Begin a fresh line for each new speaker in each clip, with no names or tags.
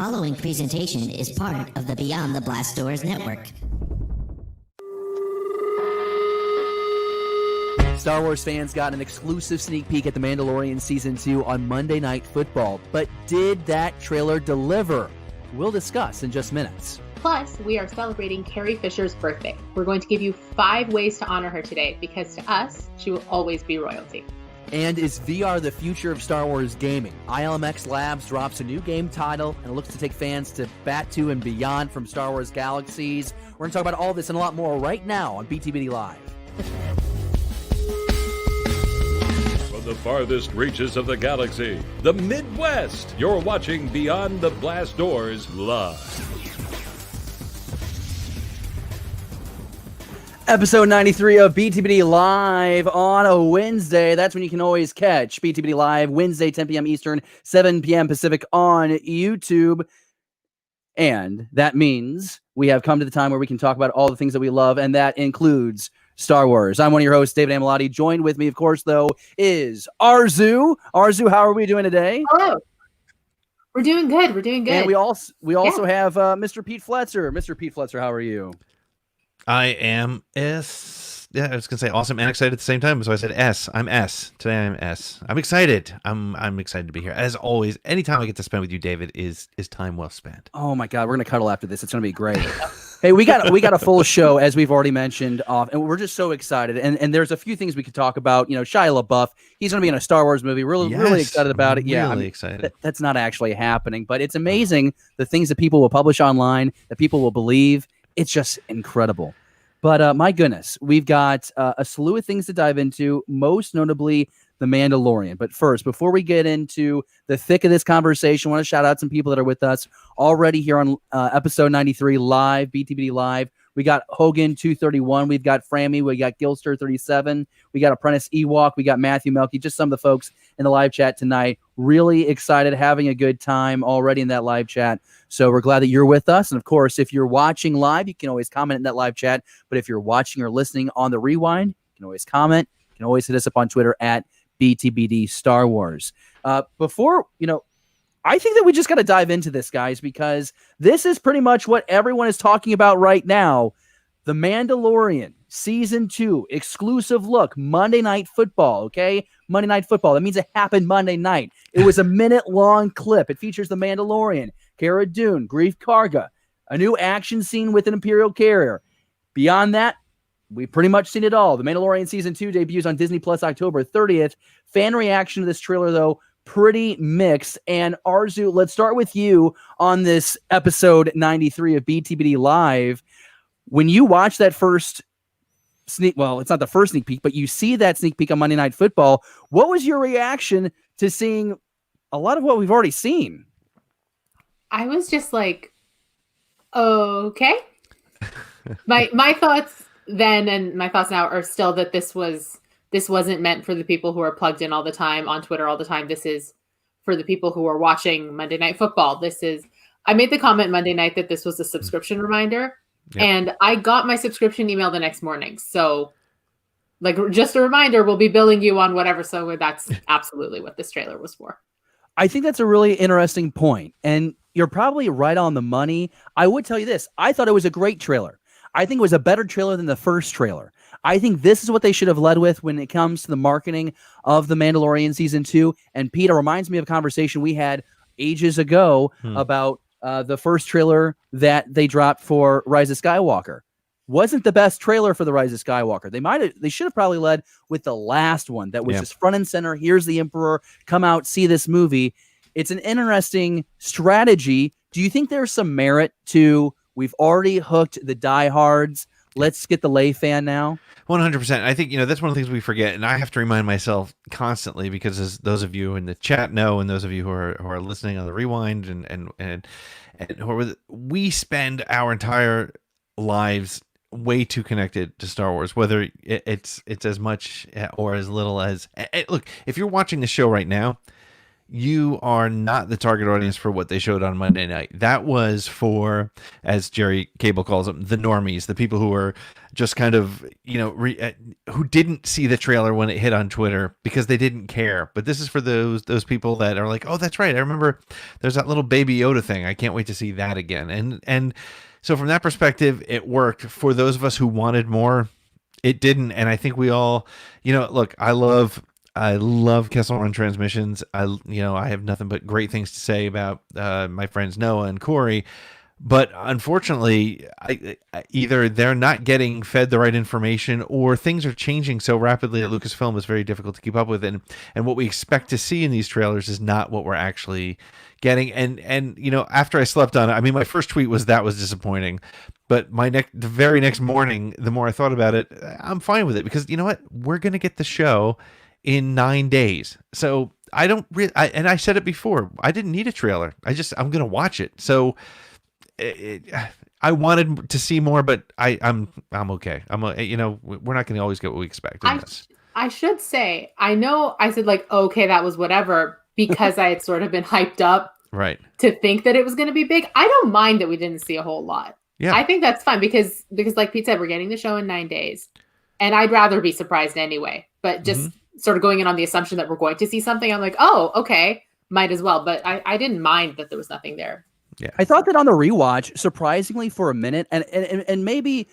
following presentation is part of the Beyond the Blast Doors network.
Star Wars fans got an exclusive sneak peek at The Mandalorian Season 2 on Monday Night Football. But did that trailer deliver? We'll discuss in just minutes.
Plus, we are celebrating Carrie Fisher's birthday. We're going to give you 5 ways to honor her today, because to us, she will always be royalty.
And is VR the future of Star Wars gaming? ILMX Labs drops a new game title and looks to take fans to Batu and beyond from Star Wars galaxies. We're going to talk about all this and a lot more right now on BTBD Live.
From the farthest reaches of the galaxy, the Midwest, you're watching Beyond the Blast Doors Live.
Episode 93 of BTBD Live on a Wednesday. That's when you can always catch BTBD Live, Wednesday, 10 p.m. Eastern, 7 p.m. Pacific on YouTube. And that means we have come to the time where we can talk about all the things that we love, and that includes Star Wars. I'm one of your hosts, David Amalotti. Joined with me, of course, though, is Arzu. Arzu, how are we doing today?
Hello. We're doing good. We're doing good.
And we also have Mr. Pete Fletzer. Mr. Pete Fletzer, how are you?
I am S. Yeah, I was gonna say awesome and excited at the same time, so I said S. I'm S. Today I'm S. I'm excited. I'm excited to be here. As always, anytime I get to spend with you, David, is time well spent.
Oh my God, we're gonna cuddle after this. It's gonna be great. Hey, we got a full show, as we've already mentioned, and we're just so excited. And there's a few things we could talk about. You know, Shia LaBeouf, he's gonna be in a Star Wars movie. Really excited about it. Yeah,
really excited.
That's not actually happening, but it's amazing the things that people will publish online, that people will believe. It's just incredible. But my goodness, we've got a slew of things to dive into, most notably The Mandalorian. But first, before we get into the thick of this conversation, I want to shout out some people that are with us already here on episode 93 live, BTBD Live. We got Hogan 231, we've got Frammy, we got Gilster 37, we got Apprentice Ewok, we got Matthew Melky, just some of the folks in the live chat tonight. Really excited, having a good time already in that live chat. So we're glad that you're with us. And of course, if you're watching live, you can always comment in that live chat. But if you're watching or listening on the rewind, you can always comment. You can always hit us up on Twitter at BTBD Star Wars. I think that we just got to dive into this, guys, because this is pretty much what everyone is talking about right now. The Mandalorian Season 2 exclusive look, Monday Night Football, okay? Monday Night Football. That means it happened Monday night. It was a minute-long clip. It features the Mandalorian, Cara Dune, Grief Karga, a new action scene with an Imperial carrier. Beyond that, we've pretty much seen it all. The Mandalorian Season 2 debuts on Disney Plus October 30th. Fan reaction to this trailer, though, pretty mixed. And Arzu, let's start with you on this episode 93 of BTBD Live. When you watch that first it's not the first sneak peek, but you see that sneak peek on Monday Night Football, what was your reaction to seeing a lot of what we've already seen?
I was just like, okay. My thoughts then and my thoughts now are still that this wasn't meant for the people who are plugged in all the time on Twitter all the time. This is for the people who are watching Monday Night Football. I made the comment Monday night that this was a subscription reminder. Yep. And I got my subscription email the next morning. So just a reminder, we'll be billing you on whatever. So that's absolutely what this trailer was for.
I think that's a really interesting point. And you're probably right on the money. I would tell you this. I thought it was a great trailer. I think it was a better trailer than the first trailer. I think this is what they should have led with when it comes to the marketing of The Mandalorian Season 2. And Pete, it reminds me of a conversation we had ages ago about the first trailer that they dropped for Rise of Skywalker. Wasn't the best trailer for the Rise of Skywalker. They should have probably led with the last one that was just front and center. Here's the Emperor. Come out, see this movie. It's an interesting strategy. Do you think there's some merit to, we've already hooked the diehards, let's get the lay fan now?
100%. I think, that's one of the things we forget, and I have to remind myself constantly, because as those of you in the chat know, and those of you who are listening on the rewind and we spend our entire lives way too connected to Star Wars, whether it's as much or as little as, look, if you're watching the show right now, you are not the target audience for what they showed on Monday night. That was for, as Jerry Cable calls them, the normies, the people who are just kind of, who didn't see the trailer when it hit on Twitter because they didn't care. But this is for those people that are like, oh, that's right, I remember there's that little Baby Yoda thing. I can't wait to see that again. And so from that perspective, it worked. For those of us who wanted more, it didn't. And I think we all, look, I love Kessel Run Transmissions. I have nothing but great things to say about my friends Noah and Corey, but unfortunately, either they're not getting fed the right information, or things are changing so rapidly at Lucasfilm is very difficult to keep up with. And what we expect to see in these trailers is not what we're actually getting. And after I slept on it, I mean, my first tweet was that was disappointing. But the very next morning, the more I thought about it, I'm fine with it, because you know what? We're going to get the show in 9 days. So I don't really, and I said it before, I didn't need a trailer. I'm going to watch it. So I wanted to see more, but I'm okay. We're not going to always get what we expect in this.
I should say, I know I said like, okay, that was whatever, because I had sort of been hyped up
right
to think that it was going to be big. I don't mind that we didn't see a whole lot.
Yeah.
I think that's fine because like Pete said, we're getting the show in 9 days, and I'd rather be surprised anyway, but just sort of going in on the assumption that we're going to see something, I'm like, oh, okay, might as well. But I didn't mind that there was nothing there.
Yeah,
I thought that on the rewatch, surprisingly, for a minute, and maybe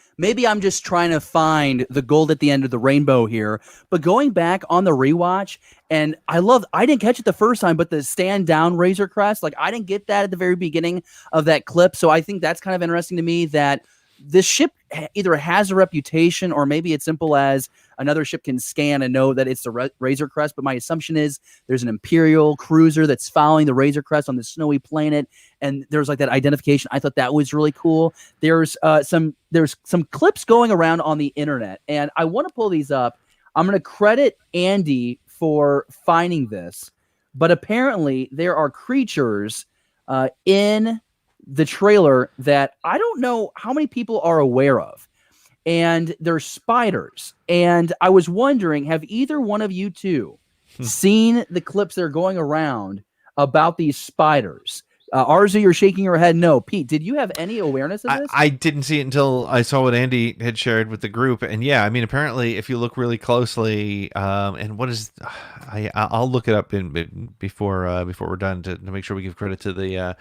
I'm just trying to find the gold at the end of the rainbow here, but going back on the rewatch, and I didn't catch it the first time, but the stand down Razor Crest, like I didn't get that at the very beginning of that clip, so I think that's kind of interesting to me that this ship either has a reputation, or maybe it's simple as another ship can scan and know that it's the Razor Crest. But my assumption is there's an Imperial cruiser that's following the Razor Crest on the snowy planet, and there's like that identification. I thought that was really cool. There's some clips going around on the internet, and I want to pull these up. I'm going to credit Andy for finding this, but apparently there are creatures in the trailer that I don't know how many people are aware of. And they're spiders. And I was wondering, have either one of you two seen the clips that are going around about these spiders? Arzu, you're shaking your head no. Pete, did you have any awareness of this?
I didn't see it until I saw what Andy had shared with the group. And yeah, I mean, apparently, if you look really closely, and what is, I'll look it up before we're done to make sure we give credit to the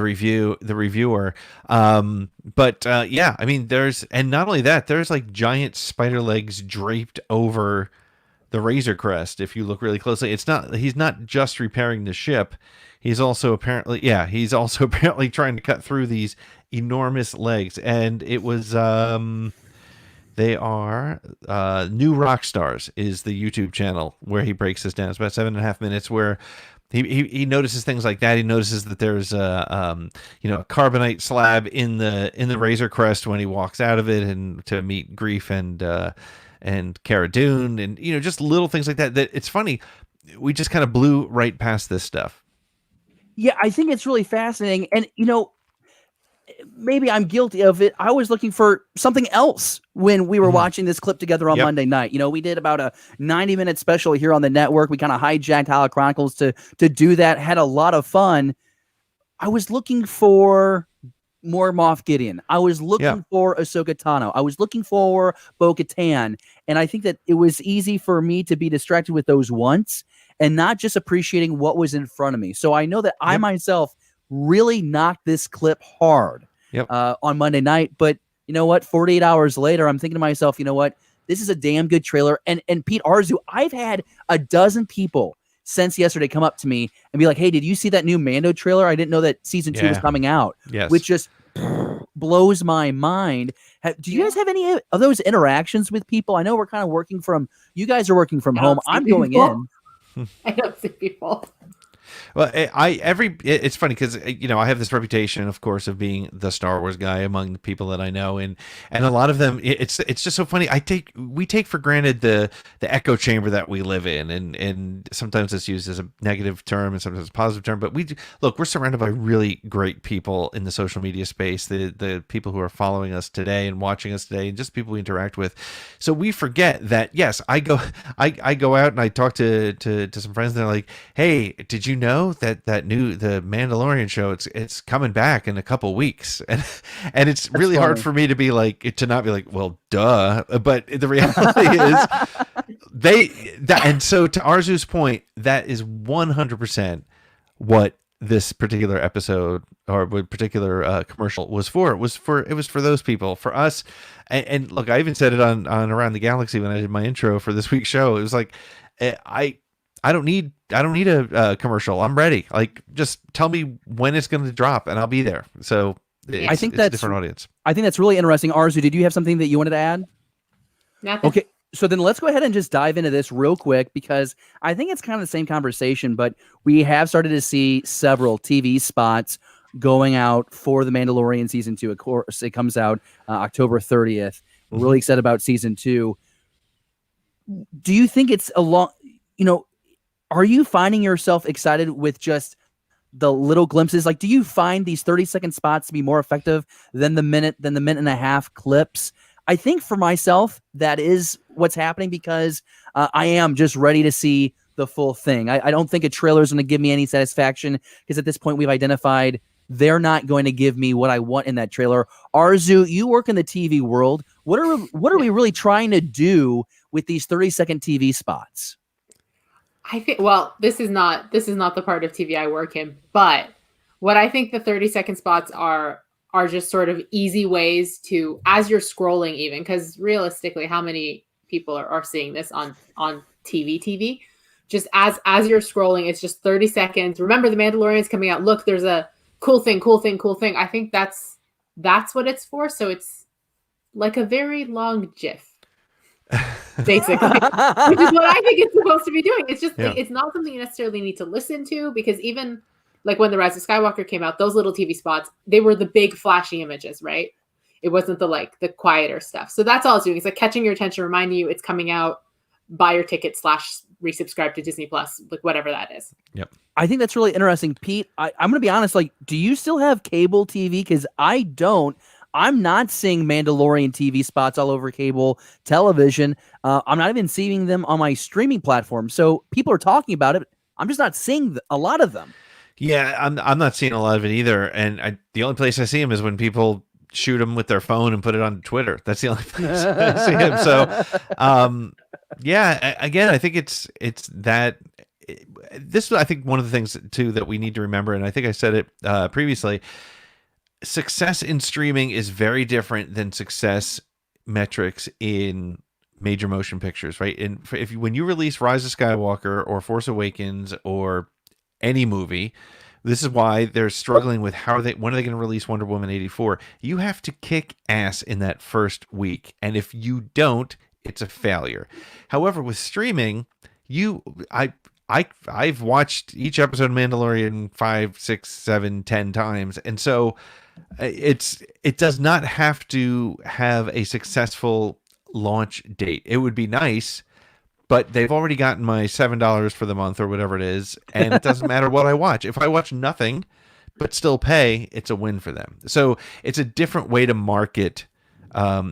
reviewer. But yeah, I mean, and not only that, there's like giant spider legs draped over the Razor Crest. If you look really closely, he's not just repairing the ship. He's also apparently trying to cut through these enormous legs. And it was, they are, New Rock Stars is the YouTube channel where he breaks this down. It's about 7.5 minutes where he notices things like that. He notices that there's a carbonite slab in the Razor Crest when he walks out of it and to meet Grief and Cara Dune, and, just little things like that, that it's funny. We just kind of blew right past this stuff.
Yeah, I think it's really fascinating. And, maybe I'm guilty of it. I was looking for something else when we were watching this clip together on Monday night. We did about a 90-minute special here on the network. We kind of hijacked Hollow Chronicles to do that, had a lot of fun. I was looking for more Moff Gideon. I was looking for Ahsoka Tano. I was looking for Bo-Katan. And I think that it was easy for me to be distracted with those once and not just appreciating what was in front of me. So I know that I myself really knocked this clip hard on Monday night. But you know what? 48 hours later, I'm thinking to myself, you know what? This is a damn good trailer. And Pete Arzu, I've had a dozen people since yesterday come up to me and be like, hey, did you see that new Mando trailer? I didn't know that season 2 was coming out.
Yes.
Which just blows my mind. Do you guys have any of those interactions with people? I know we're kind of you guys are working from home. I'm going in.
I don't see people.
Well, it's funny because I have this reputation, of course, of being the Star Wars guy among the people that I know, and a lot of them, it's just so funny. We take for granted the echo chamber that we live in, and sometimes it's used as a negative term and sometimes a positive term. But we're surrounded by really great people in the social media space, the people who are following us today and watching us today, and just people we interact with. So we forget that yes, I go out and I talk to some friends, and they're like, hey, did you know that the Mandalorian show, it's coming back in a couple weeks, and it's really hard for me to be like, to not be like, well, duh. But the reality is and so to Arzu's point, that is 100% what this particular episode or particular commercial was for. It was for those people, for us. And look, I even said it on Around the Galaxy when I did my intro for this week's show. It was like, I don't need a commercial. I'm ready. Like, just tell me when it's going to drop and I'll be there. So
I think that's
a different audience.
I think that's really interesting. Arzu, did you have something that you wanted to add?
Nothing.
Okay. So then let's go ahead and just dive into this real quick, because I think it's kind of the same conversation, but we have started to see several TV spots going out for The Mandalorian Season 2. Of course, it comes out October 30th. We're really excited about Season 2. Do you think it's a long, are you finding yourself excited with just the little glimpses? Like, do you find these 30-second spots to be more effective than the minute and a half clips? I think for myself, that is what's happening, because I am just ready to see the full thing. I don't think a trailer is going to give me any satisfaction, because at this point we've identified they're not going to give me what I want in that trailer. Arzu, you work in the TV world. What are we really trying to do with these 30-second TV spots?
I think, well, this is not the part of TV I work in, but what I think the 30-second spots are just sort of easy ways to, as you're scrolling, even, because realistically, how many people are seeing this on TV? Just as you're scrolling, it's just 30 seconds. Remember, The Mandalorian's coming out. Look, there's a cool thing. I think that's what it's for. So it's like a very long GIF, basically, which is what I think it's supposed to be doing. It's just, it's not something you necessarily need to listen to, because even like when The Rise of Skywalker came out, those little TV spots, they were the big flashy images, right? It wasn't the quieter stuff. So that's all it's doing. It's like catching your attention, reminding you it's coming out, buy your ticket / resubscribe to Disney Plus, like whatever that is.
Yep.
I think that's really interesting. Pete, I'm going to be honest, like, do you still have cable TV? Because I don't. I'm not seeing Mandalorian TV spots all over cable television. I'm not even seeing them on my streaming platform. So people are talking about it. I'm just not seeing a lot of them.
Yeah, I'm not seeing a lot of it either. And the only place I see them is when people shoot them with their phone and put it on Twitter. That's the only place I see them. So, yeah, again, I think it's that. This is, I think, one of the things too that we need to remember, and I think I said it previously. Success in streaming is very different than success metrics in major motion pictures, right? And when you release Rise of Skywalker or Force Awakens or any movie, this is why they're struggling with when are they going to release Wonder Woman 84? You have to kick ass in that first week, and if you don't, it's a failure. However, with streaming, I've watched each episode of Mandalorian 5, 6, 7, 10 times, and so it does not have to have a successful launch date. It would be nice, but they've already gotten my $7 for the month or whatever it is, and it doesn't matter what I watch. If I watch nothing but still pay, it's a win for them. So it's a different way to market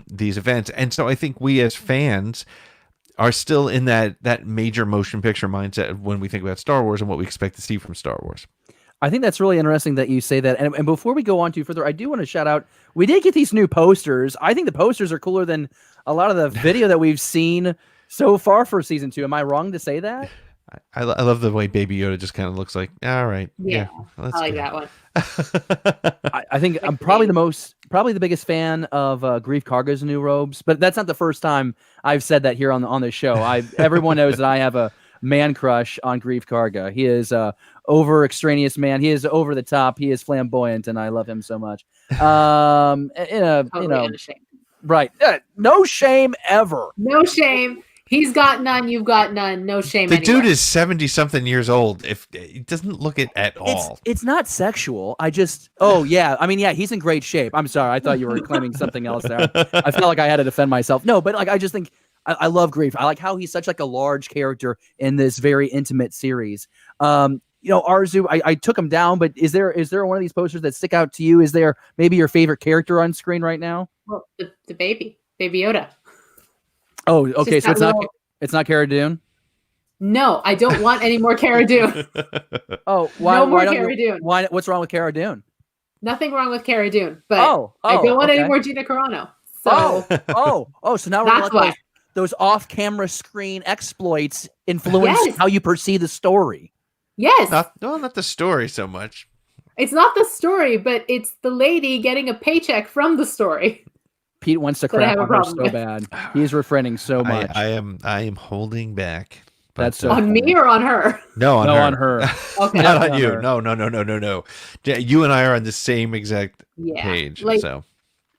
these events, and so I think we as fans are still in that major motion picture mindset when we think about Star Wars and what we expect to see from Star Wars.
I think that's really interesting that you say that. And before we go on to further, I do want to shout out, we did get these new posters. I think the posters are cooler than a lot of the video that we've seen so far for season 2. Am I wrong to say that?
I love the way Baby Yoda just kind of looks like, all right. Yeah,
I like that one.
I think I'm probably the biggest fan of Grief Karga's new robes, but that's not the first time I've said that here on the show. Everyone knows that I have a man crush on Grief Karga. He is over extraneous man. He is over the top. He is flamboyant, and I love him so much.
Unashamed.
Right? No shame ever.
No shame. He's got none. You've got none. No shame.
The dude is 70-something years old. If he doesn't look it at all.
It's not sexual. Yeah. I mean, yeah, he's in great shape. I'm sorry. I thought you were claiming something else there. I felt like I had to defend myself. No, but like I just think I love Grief. I like how he's such like a large character in this very intimate series. Arzu, I took him down, but is there one of these posters that stick out to you? Is there maybe your favorite character on screen right now?
Well, the Baby Yoda.
Oh, okay. So it's not Cara Dune.
No, I don't want any more Cara Dune.
Oh, why?
No more
why don't
Cara
you?
Dune.
Why? What's wrong with Cara Dune?
Nothing wrong with Cara Dune, but I don't want any more Gina Carano. So
So now we're gonna
that's
let
why.
those off-camera screen exploits influence how you perceive the story.
Yes.
Not the story so much.
It's not the story, but it's the lady getting a paycheck from the story.
Pete wants to
That I
crap
have a
on her
problem
so
with.
bad. He's refraining so much.
I am holding back. But,
That's so
On me or on her?
no, on
No,
her.
on her.
Okay.
Not
on
on you.
her.
No. You and I are on the same exact
Yeah.
page.
Like,
So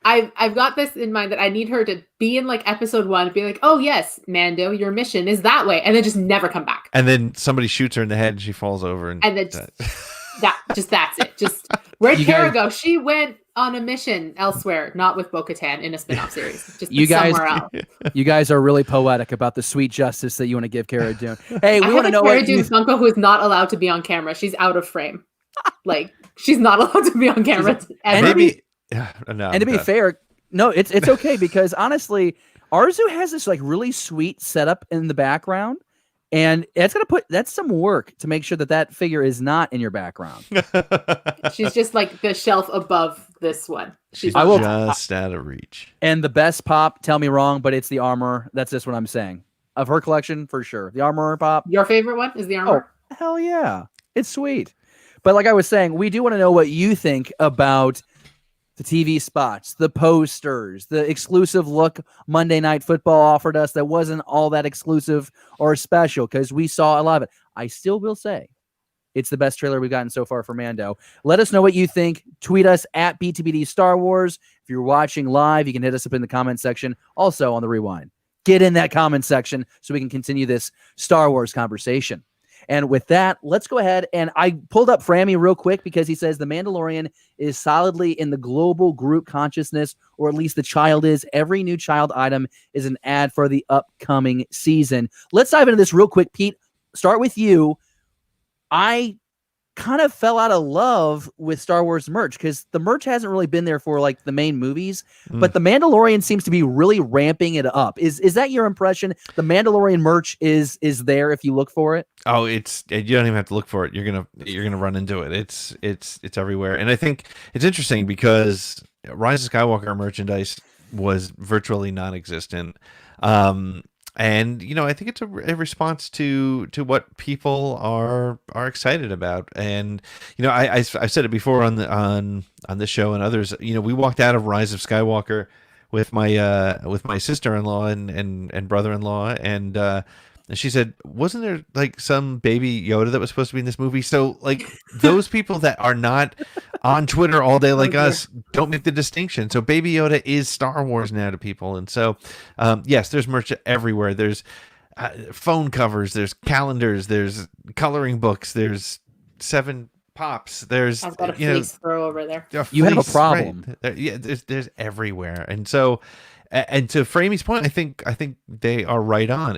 I've got this in mind that I need her to be in like episode 1, be like, oh yes, Mando, your mission is that way, and then just never come back.
and then somebody shoots her in the head and she falls over and
And then that's it. Just where'd
You
Cara
guys-
go? She went on a mission elsewhere, not with Bo-Katan in a spin-off series. Just
You guys-
somewhere else.
You guys are really poetic about the sweet justice that you want to give Cara Dune. Hey, we
I
want
have
to
a
know
Cara
what
Dune
you.
Funko who is not allowed to be on camera. She's out of frame. Like she's not allowed to be on camera.
And
ever.
maybe.
And to be fair, no, it's okay because honestly, Arzu has this like really sweet setup in the background, and that's some work to make sure that figure is not in your background.
She's just like the shelf above this one.
She's
I will-
just out of reach.
And the best pop, tell me wrong, but it's the armor. That's just what I'm saying. Of her collection, for sure. The armor pop.
Your favorite one is the armor.
Oh, hell yeah. It's sweet. But like I was saying, we do want to know what you think about the TV spots, the posters, the exclusive look Monday Night Football offered us that wasn't all that exclusive or special because we saw a lot of it. I still will say it's the best trailer we've gotten so far for Mando. Let us know what you think. Tweet us at BTBD Star Wars. If you're watching live, you can hit us up in the comment section. Also on the Rewind. Get in that comment section so we can continue this Star Wars conversation. And with that, let's go ahead. And I pulled up Frammy real quick because he says The Mandalorian is solidly in the global group consciousness, or at least the child is. Every new child item is an ad for the upcoming season. Let's dive into this real quick, Pete. Start with you. I kind of fell out of love with Star Wars merch because the merch hasn't really been there for like the main movies, but The Mandalorian seems to be really ramping it up. Is that your impression? The Mandalorian merch is there if you look for it?
Oh, you don't even have to look for it. You're gonna run into it. It's everywhere. And I think it's interesting because Rise of Skywalker merchandise was virtually non-existent. And I think it's a response to what people are excited about. And I've said it before on this show and others. We walked out of Rise of Skywalker with my sister-in-law and brother-in-law, and she said, wasn't there like some baby Yoda that was supposed to be in this movie? So like those people that are not on Twitter all day like us don't make the distinction. So baby Yoda is Star Wars now to people. And so, yes, there's merch everywhere. There's phone covers, there's calendars, there's coloring books, there's 7 pops. There's
I've got a fleece throw over there.
You have a problem.
Right. Yeah, there's everywhere. And so, and to Framey's point, I think they are right on.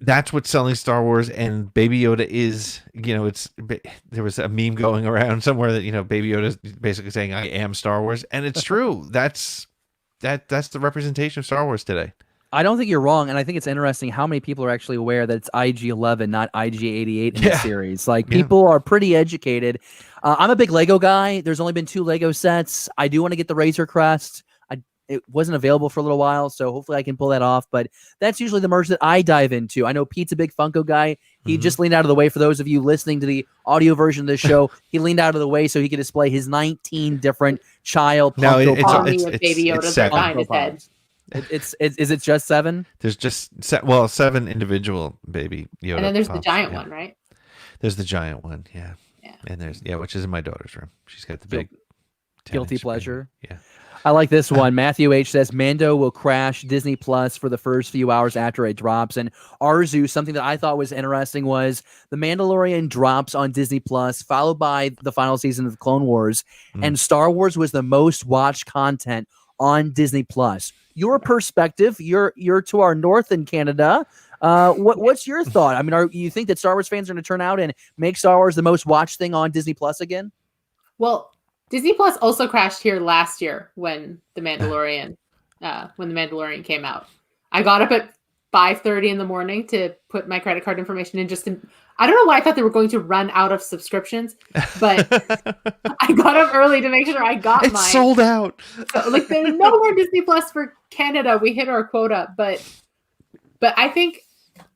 That's what's selling Star Wars, and Baby Yoda is, there was a meme going around somewhere that, Baby Yoda is basically saying, I am Star Wars. And it's true. That's the representation of Star Wars today.
I don't think you're wrong, and I think it's interesting how many people are actually aware that it's IG-11, not IG-88 in the series. Like, people are pretty educated. I'm a big Lego guy. There's only been 2 Lego sets. I do want to get the Razor Crest. It wasn't available for a little while, so hopefully I can pull that off. But that's usually the merch that I dive into. I know Pete's a big Funko guy. He just leaned out of the way. For those of you listening to the audio version of this show, he leaned out of the way so he could display his 19 different child Funko Pops.
With Baby Yoda behind his head.
Is it just 7?
There's just 7 individual Baby Yoda.
And then there's
pops,
the giant one, right?
There's the giant one, yeah.
Yeah.
And there's which is in my daughter's room. She's got the big
Guilty
10-inch
pleasure.
screen. Yeah.
I like this one. Matthew H says Mando will crash Disney Plus for the first few hours after it drops. And Arzu, something that I thought was interesting was The Mandalorian drops on Disney Plus, followed by the final season of the Clone Wars. And Star Wars was the most watched content on Disney Plus. Your perspective, you're to our north in Canada. What's your thought? I mean, you think that Star Wars fans are going to turn out and make Star Wars the most watched thing on Disney Plus again?
Well, Disney Plus also crashed here last year when The Mandalorian came out. I got up at 5:30 in the morning to put my credit card information in I don't know why I thought they were going to run out of subscriptions, but I got up early to make sure I got
It's sold out.
So, like, there's no more Disney Plus for Canada. We hit our quota, but I think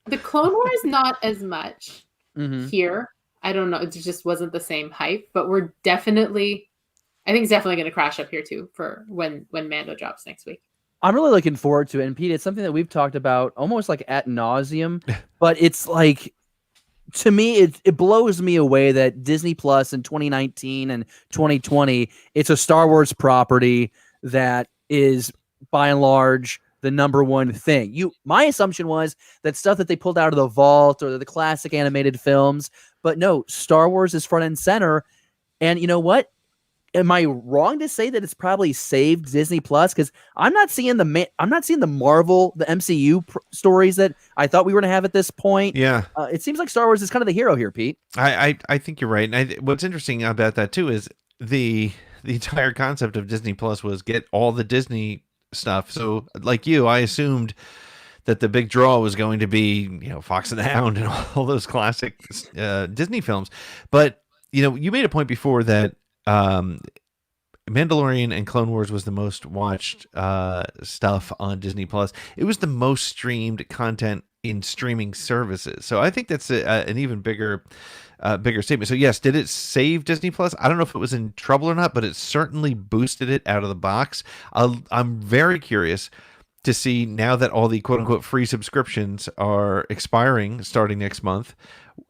the Clone Wars not as much here. I don't know. It just wasn't the same hype, but I think it's definitely going to crash up here too for when Mando drops next week.
I'm really looking forward to it. And Pete, it's something that we've talked about almost like ad nauseum, but it's like, to me, it blows me away that Disney Plus in 2019 and 2020, it's a Star Wars property that is by and large the number one thing. My assumption was that stuff that they pulled out of the vault or the classic animated films, but no, Star Wars is front and center. And you know what? Am I wrong to say that it's probably saved Disney Plus? Because I'm not seeing the Marvel, the MCU stories that I thought we were going to have at this point.
Yeah,
it seems like Star Wars is kind of the hero here, Pete.
I think you're right. And what's interesting about that too is the entire concept of Disney Plus was get all the Disney stuff. So, like you, I assumed that the big draw was going to be, Fox and the Hound and all those classic Disney films. But you made a point before that. Mandalorian and Clone Wars was the most watched stuff on Disney Plus. It was the most streamed content in streaming services. So I think that's an even bigger statement. So yes, did it save Disney Plus? I don't know if it was in trouble or not, but it certainly boosted it out of the box. I'm very curious to see, now that all the quote unquote free subscriptions are expiring starting next month,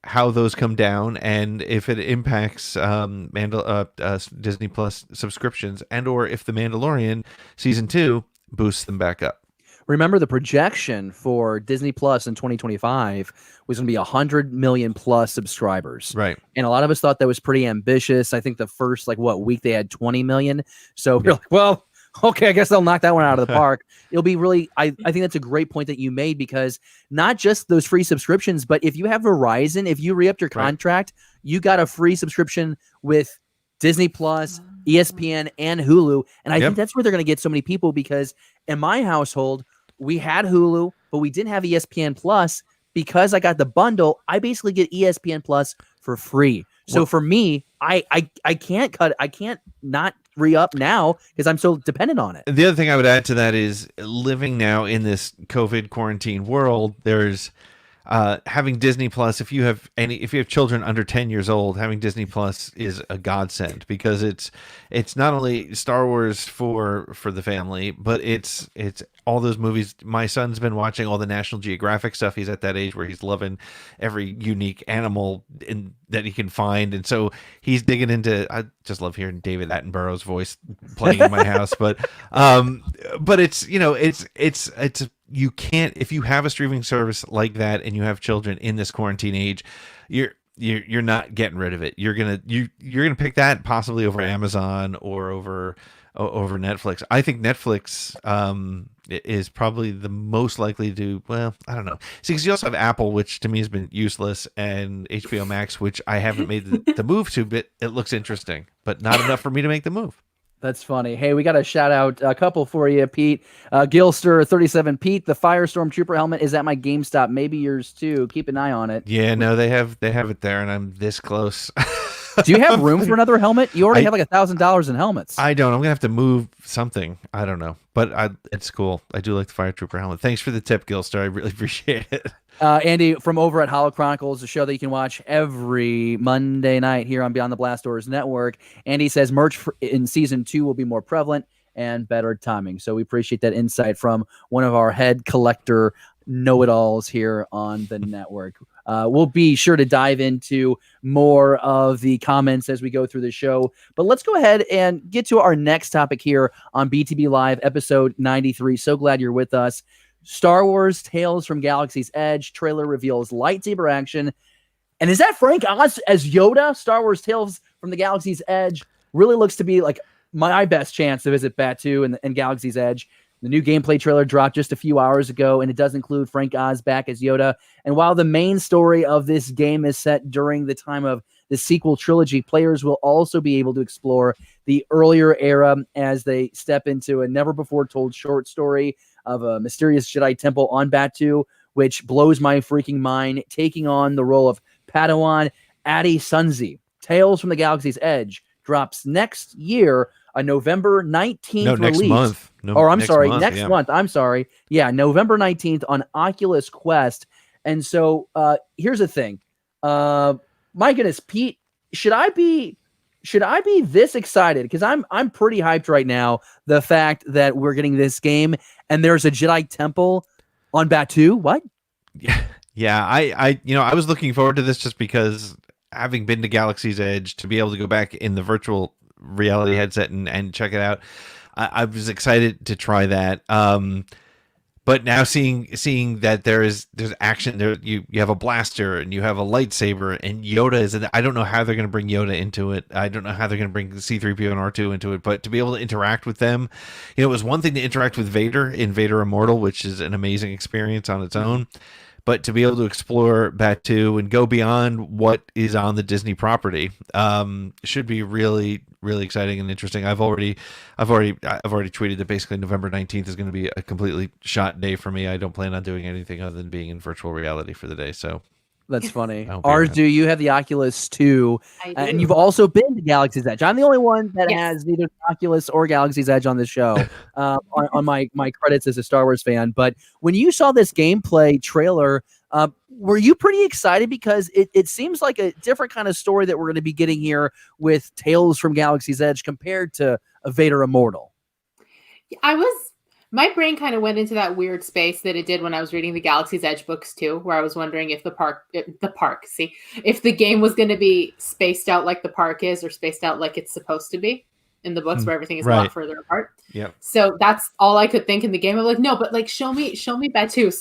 how those come down and if it impacts Disney Plus subscriptions, and or if the Mandalorian season 2 boosts them back up.
Remember, the projection for Disney Plus in 2025 was going to be 100 million plus subscribers.
Right.
And a lot of us thought that was pretty ambitious. I think the first week they had 20 million. So we're like, well, okay, I guess they'll knock that one out of the park. It'll be really, I think that's a great point that you made, because not just those free subscriptions, but if you have Verizon, if you re-upped your contract, you got a free subscription with Disney Plus, ESPN, and Hulu. And I think that's where they're going to get so many people, because in my household, we had Hulu, but we didn't have ESPN Plus. Because I got the bundle, I basically get ESPN Plus for free. So for me, I can't not re-up now because I'm so dependent on it.
The other thing I would add to that is, living now in this COVID quarantine world, there's having Disney Plus. If you have children under 10 years old, having Disney Plus is a godsend, because it's not only Star Wars for the family, but it's all those movies. My son's been watching all the National Geographic stuff. He's at that age where he's loving every unique animal that he can find, and so he's digging into. I just love hearing David Attenborough's voice playing in my house, but it's you can't, if you have a streaming service like that and you have children in this quarantine age, you're not getting rid of it. You're gonna pick that possibly over Amazon or over Netflix. I think Netflix is probably the most likely to. Well, I don't know. See, because you also have Apple, which to me has been useless, and HBO Max, which I haven't made the move to, but it looks interesting, but not enough for me to make the move.
That's funny. Hey, we got to shout out a couple for you, Pete. Gilster37, Pete, the Firestorm Trooper helmet is at my GameStop. Maybe yours too. Keep an eye on it.
Yeah, no, they have it there, and I'm this close.
Do you have room for another helmet? You already have like $1,000 in helmets.
I don't. I'm gonna have to move something. I don't know, but it's cool. I do like the Fire Trooper helmet. Thanks for the tip, Gilster. I really appreciate it.
Andy from over at Hollow Chronicles, a show that you can watch every Monday night here on Beyond the Blast Doors Network. Andy says merch in season 2 will be more prevalent and better timing. So we appreciate that insight from one of our head collector know-it-alls here on the network. We'll be sure to dive into more of the comments as we go through the show. But let's go ahead and get to our next topic here on BTB Live, episode 93. So glad you're with us. Star Wars Tales from Galaxy's Edge trailer reveals lightsaber action. And is that Frank Oz as Yoda? Star Wars Tales from the Galaxy's Edge really looks to be like my best chance to visit Batuu and Galaxy's Edge. The new gameplay trailer dropped just a few hours ago, and it does include Frank Oz back as Yoda. And while the main story of this game is set during the time of the sequel trilogy, players will also be able to explore the earlier era as they step into a never-before-told short story of a mysterious Jedi temple on Batuu, which blows my freaking mind, taking on the role of Padawan Adi Sunzi. Tales from the Galaxy's Edge drops next year, a November 19th
No, next
release.
month. No,
Or I'm
next
sorry,
month,
next
yeah.
month. I'm sorry. Yeah, November 19th on Oculus Quest. And so here's the thing. My goodness, Pete, should I be this excited? Because I'm pretty hyped right now. The fact that we're getting this game and there's a Jedi Temple on Batuu. What?
Yeah, I was looking forward to this just because having been to Galaxy's Edge, to be able to go back in the virtual reality headset and check it out, I was excited to try that. But now seeing that there's action there, you have a blaster and you have a lightsaber and Yoda is I don't know how they're going to bring Yoda into it. I don't know how they're going to bring C-3PO and R2 into it, but to be able to interact with them, it was one thing to interact with Vader in Vader Immortal, which is an amazing experience on its own. But to be able to explore Batuu and go beyond what is on the Disney property should be really, really exciting and interesting. I've already tweeted that basically November 19th is going to be a completely shot day for me. I don't plan on doing anything other than being in virtual reality for the day. So
That's funny.
I'll be
Arzu, you have the Oculus too,
I
and
do.
you've also been to Galaxy's Edge. I'm the only one that
Yes.
has neither Oculus or Galaxy's Edge on the show. On my credits as a Star Wars fan, but when you saw this gameplay trailer, were you pretty excited? Because it seems like a different kind of story that we're going to be getting here with Tales from Galaxy's Edge compared to a Vader Immortal.
My brain kind of went into that weird space that it did when I was reading the Galaxy's Edge books too, where I was wondering if if the game was going to be spaced out like the park is, or spaced out like it's supposed to be in the books, where everything is a lot
Right.
further apart.
yeah.
So that's all I could think in the game. I'm like, no, but like show me Batuu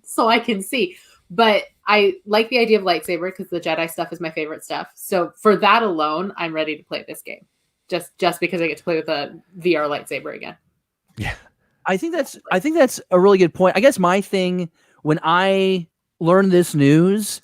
so I can see. But I like the idea of lightsaber because the Jedi stuff is my favorite stuff. So for that alone, I'm ready to play this game. Just because I get to play with a VR lightsaber again.
Yeah.
I think that's a really good point. I guess my thing when I learned this news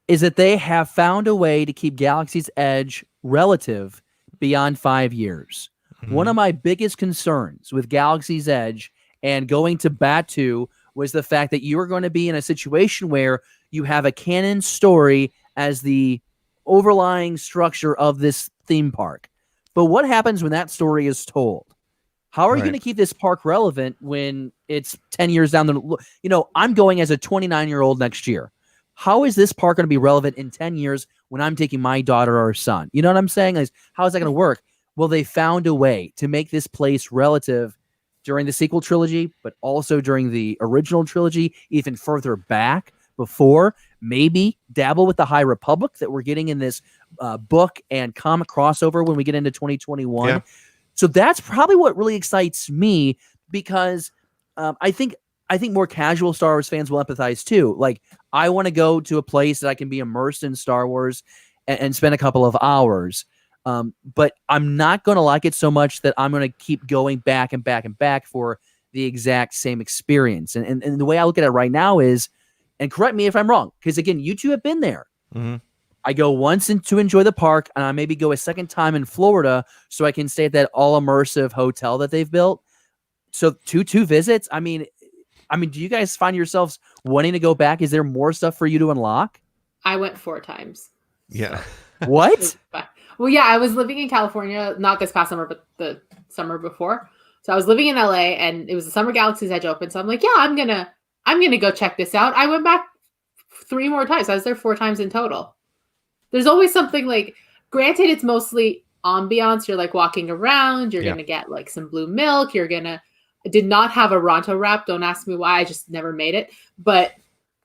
is that they have found a way to keep Galaxy's Edge relative beyond 5 years.
Mm-hmm.
One of my biggest concerns with Galaxy's Edge and going to Batuu was the fact that you are going to be in a situation where you have a canon story as the overlying structure of this theme park. But what happens when that story is told? How are you
Right.
going to keep this park relevant when it's 10 years down the I'm going as a 29-year-old next year. How is this park going to be relevant in 10 years when I'm taking my daughter or son? You know what I'm saying? How is that going to work? Well, they found a way to make this place relative during the sequel trilogy, but also during the original trilogy, even further back before. Maybe dabble with the High Republic that we're getting in this book and comic crossover when we get into 2021.
Yeah.
So that's probably what really excites me, because I think more casual Star Wars fans will empathize too. Like, I want to go to a place that I can be immersed in Star Wars and spend a couple of hours. But I'm not going to like it so much that I'm going to keep going back and back and back for the exact same experience. And the way I look at it right now is, and correct me if I'm wrong, because again, you two have been there.
Mm-hmm.
I go once to enjoy the park, and I maybe go a second time in Florida so I can stay at that all immersive hotel that they've built. So two visits. I mean, do you guys find yourselves wanting to go back? Is there more stuff for you to unlock?
I went 4 times.
Yeah.
What?
Well, yeah, I was living in California, not this past summer, but the summer before. So I was living in LA, and it was the summer Galaxy's Edge open. So I'm like, yeah, I'm gonna go check this out. I went back 3 more times. I was there 4 times in total. There's always something, like, granted, it's mostly ambiance. You're like walking around. You're gonna get like some blue milk. I did not have a Ronto wrap. Don't ask me why. I just never made it. But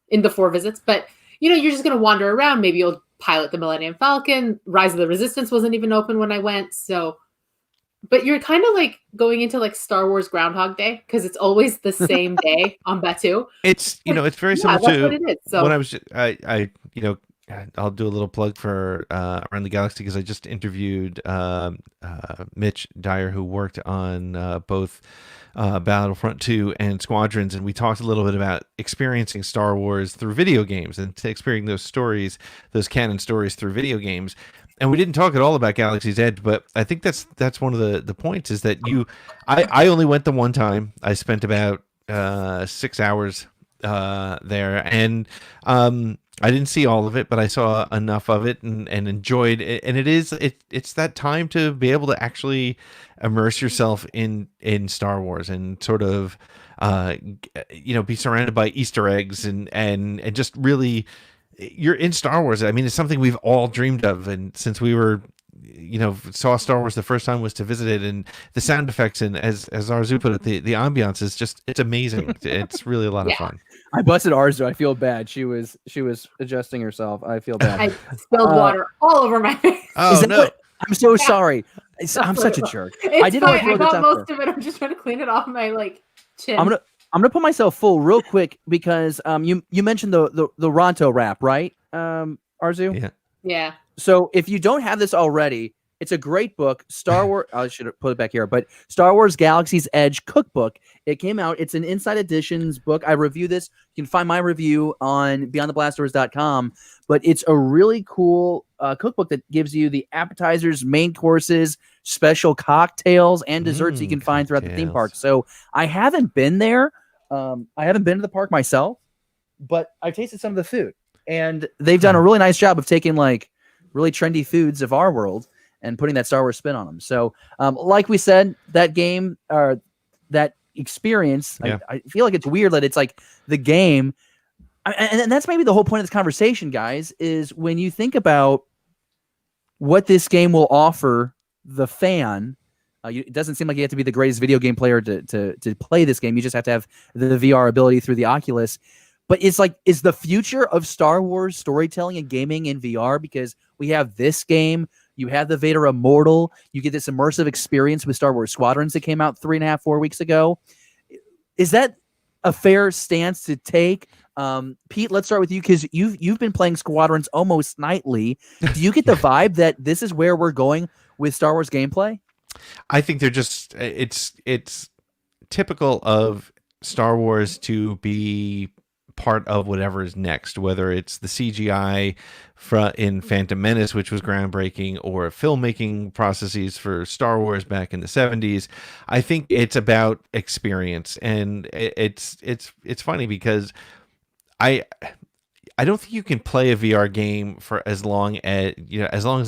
in the 4 visits, but you're just gonna wander around. Maybe you'll pilot the Millennium Falcon. Rise of the Resistance wasn't even open when I went. So, but you're kind of like going into like Star Wars Groundhog Day, because it's always the same day on Batuu.
It's it's very similar
that's
to
what it is. So
when I was I'll do a little plug for Around the Galaxy, because I just interviewed Mitch Dyer, who worked on both Battlefront 2 and Squadrons, and we talked a little bit about experiencing Star Wars through video games and experiencing those stories, those canon stories through video games. And we didn't talk at all about Galaxy's Edge, but I think that's one of the points, is that I only went the one time. I spent about 6 hours there, and I didn't see all of it, but I saw enough of it and enjoyed it. And it's that time to be able to actually immerse yourself in Star Wars and sort of be surrounded by Easter eggs and just really, you're in Star Wars. I mean, it's something we've all dreamed of, and since we were saw Star Wars the first time was to visit it, and the sound effects and as Arzu put it, the ambiance is just, it's amazing. It's really a lot of fun.
I busted Arzu. I feel bad. She was adjusting herself. I feel bad.
I spilled water all over my face.
Oh no!
I'm so sorry. I'm such a jerk.
I
didn't want to throw
I
this
got
out
most
there.
of it. I'm just trying to clean it off my chin.
I'm gonna put myself full real quick because you mentioned the Ronto rap, right? Arzu?
Yeah.
Yeah.
So if you don't have this already, it's a great book. Star Wars. I should have put it back here, but Star Wars Galaxy's Edge cookbook. It came out. It's an Inside Editions book. I review this. You can find my review on BeyondTheBlastDoors.com. But it's a really cool cookbook that gives you the appetizers, main courses, special cocktails, and desserts you can find throughout the theme park. So I haven't been there. I haven't been to the park myself, but I've tasted some of the food, and they've done a really nice job of taking like really trendy foods of our world and putting that Star Wars spin on them. So, like we said, that game or that experience, I feel like it's weird that it's like the game. And that's maybe the whole point of this conversation, guys, is when you think about what this game will offer the fan, it doesn't seem like you have to be the greatest video game player to play this game. You just have to have the VR ability through the Oculus. But it's like, is the future of Star Wars storytelling and gaming in VR? Because we have this game, you have the Vader Immortal, you get this immersive experience with Star Wars Squadrons that came out 3.5, 4 weeks ago. Is that a fair stance to take? Pete, let's start with you because you've been playing Squadrons almost nightly. Do you get the vibe that this is where we're going with Star Wars gameplay?
I think they're just, it's typical of Star Wars to be part of whatever is next, whether it's the CGI in Phantom Menace, which was groundbreaking, or filmmaking processes for Star Wars back in the 70s. I think it's about experience, and it's funny because I don't think you can play a VR game for as long as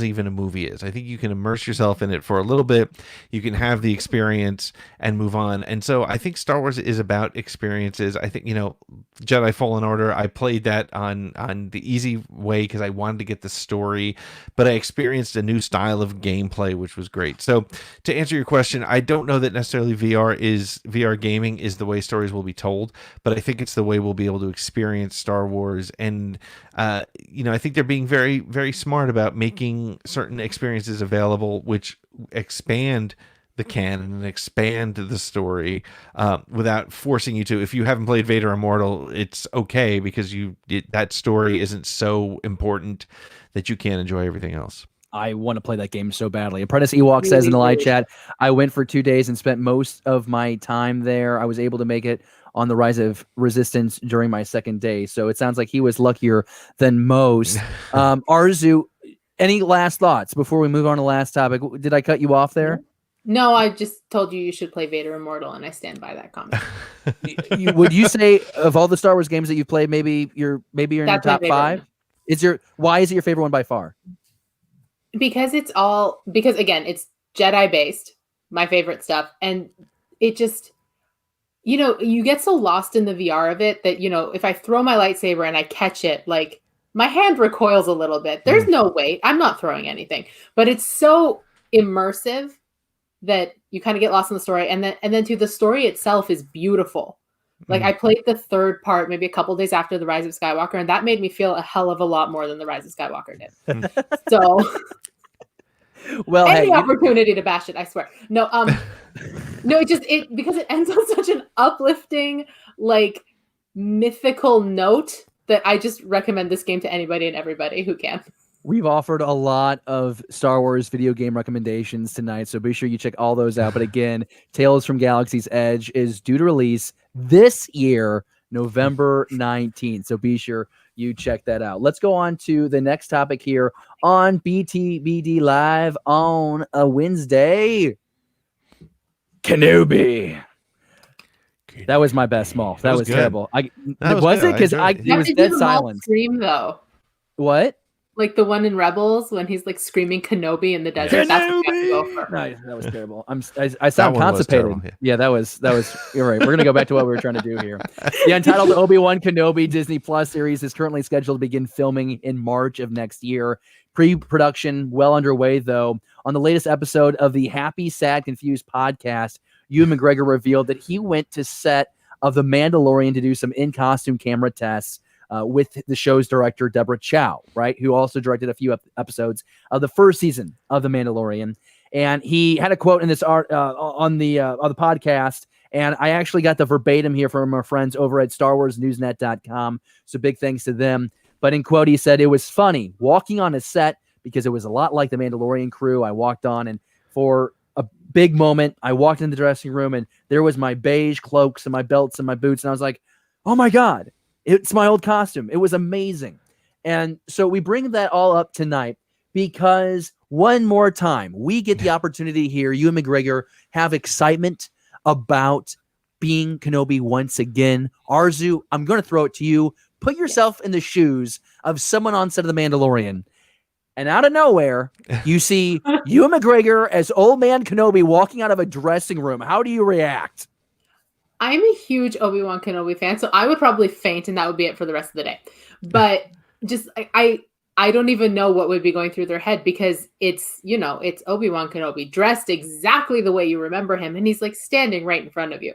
even a movie is. I think you can immerse yourself in it for a little bit. You can have the experience and move on. And so I think Star Wars is about experiences. I think, Jedi Fallen Order, I played that on the easy way because I wanted to get the story, but I experienced a new style of gameplay, which was great. So to answer your question, I don't know that necessarily VR gaming is the way stories will be told, but I think it's the way we'll be able to experience Star Wars. And I think they're being very, very smart about making certain experiences available, which expand the canon and expand the story without forcing you to. If you haven't played Vader Immortal, it's okay because that story isn't so important that you can't enjoy everything else.
I want to play that game so badly. Apprentice Ewok says in the live chat, I went for 2 days and spent most of my time there. I was able to make it on the Rise of Resistance during my second day. So it sounds like he was luckier than most. Arzu, any last thoughts before we move on to the last topic? Did I cut you off there?
No, I just told you should play Vader Immortal, and I stand by that comment.
Would you say of all the Star Wars games that you've played, maybe you're in your top 5? Why is it your favorite one by far?
Because again, it's Jedi based, my favorite stuff. And it just, you get so lost in the VR of it that, if I throw my lightsaber and I catch it, like my hand recoils a little bit. There's no weight. I'm not throwing anything, but it's so immersive that you kind of get lost in the story. And then too, the story itself is beautiful. Like I played the third part maybe a couple days after the Rise of Skywalker, and that made me feel a hell of a lot more than the Rise of Skywalker did. So
well,
any opportunity to bash it, I swear. No, no, because it ends on such an uplifting, like mythical note that I just recommend this game to anybody and everybody who can.
We've offered a lot of Star Wars video game recommendations tonight, so be sure you check all those out. But again, Tales from Galaxy's Edge is due to release this year, November 19th. So be sure you check that out. Let's go on to the next topic here on BTBD Live on a Wednesday. Kenobi. That was my best Maul. That was
good.
terrible.
That
was
good.
it? Because
I enjoyed it.
he was
You have to
dead
do the Maul
silent.
scream though.
What?
Like the one in Rebels when he's like screaming Kenobi in the desert. That's what you have to go for.
Nice. That was terrible. I sound
one was
constipated.
terrible,
Yeah, that was. You're right. We're gonna go back to what we were trying to do here. The Untitled Obi-Wan Kenobi Disney Plus series is currently scheduled to begin filming in March of next year. Pre-production well underway, though. On the latest episode of the Happy, Sad, Confused podcast, Ewan McGregor revealed that he went to set of The Mandalorian to do some in-costume camera tests with the show's director, Deborah Chow, right, who also directed a few episodes of the first season of The Mandalorian. And he had a quote in this art on the podcast, and I actually got the verbatim here from our friends over at StarWarsNewsNet.com. So big thanks to them. But in quote, he said, "It was funny walking on a set because it was a lot like the Mandalorian crew I walked on. And for a big moment, I walked in the dressing room and there was my beige cloaks and my belts and my boots. And I was like, oh my God, it's my old costume. It was amazing." And so we bring that all up tonight because one more time, we get the opportunity to hear Ewan McGregor have excitement about being Kenobi once again. Arzu, I'm going to throw it to you. Put yourself in the shoes of someone on set of The Mandalorian, and out of nowhere, you see Ewan McGregor as old man Kenobi walking out of a dressing room. How do you react?
I'm a huge Obi-Wan Kenobi fan, so I would probably faint and that would be it for the rest of the day. But just I don't even know what would be going through their head because it's Obi-Wan Kenobi dressed exactly the way you remember him, and he's like standing right in front of you.